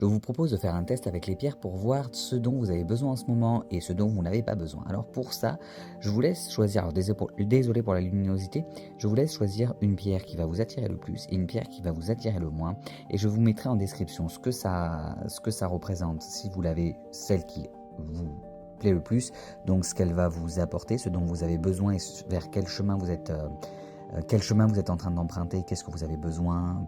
Je vous propose de faire un test avec les pierres pour voir ce dont vous avez besoin en ce moment et ce dont vous n'avez pas besoin. Alors pour ça, je vous laisse choisir, alors désolé pour la luminosité, je vous laisse choisir une pierre qui va vous attirer le plus et une pierre qui va vous attirer le moins. Et je vous mettrai en description ce que ça représente, si vous l'avez, celle qui vous plaît le plus, donc ce qu'elle va vous apporter, ce dont vous avez besoin et vers quel chemin vous êtes en train d'emprunter, qu'est-ce que vous avez besoin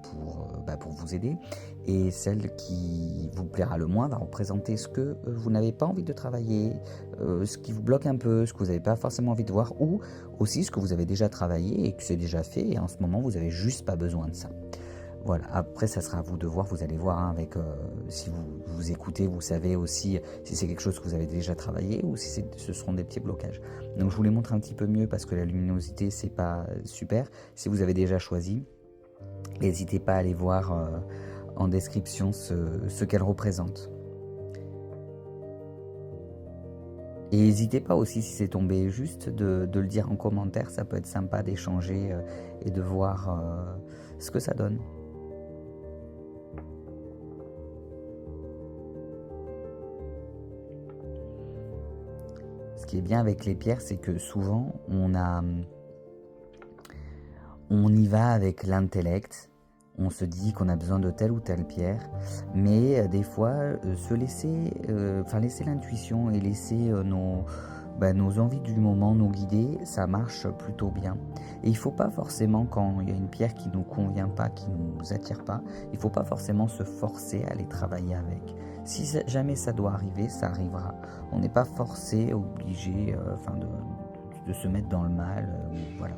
pour vous aider. Et celle qui vous plaira le moins va représenter ce que vous n'avez pas envie de travailler, ce qui vous bloque un peu, ce que vous n'avez pas forcément envie de voir, ou aussi ce que vous avez déjà travaillé et que c'est déjà fait, et en ce moment vous n'avez juste pas besoin de ça. Voilà, après ça sera à vous de voir, vous allez voir hein, si vous écoutez, vous savez aussi si c'est quelque chose que vous avez déjà travaillé ou si ce seront des petits blocages. Donc je vous les montre un petit peu mieux parce que la luminosité c'est pas super. Si vous avez déjà choisi, n'hésitez pas à aller voir en description ce qu'elle représente. Et n'hésitez pas aussi si c'est tombé juste de le dire en commentaire, ça peut être sympa d'échanger et de voir ce que ça donne. Ce qui est bien avec les pierres, c'est que souvent, on y va avec l'intellect, on se dit qu'on a besoin de telle ou telle pierre, mais des fois, laisser l'intuition et laisser nos envies du moment nous guider, ça marche plutôt bien. Et il ne faut pas forcément, quand il y a une pierre qui ne nous convient pas, qui ne nous attire pas, il ne faut pas forcément se forcer à aller travailler avec. Si jamais ça doit arriver, ça arrivera. On n'est pas forcé, obligé de se mettre dans le mal. Voilà.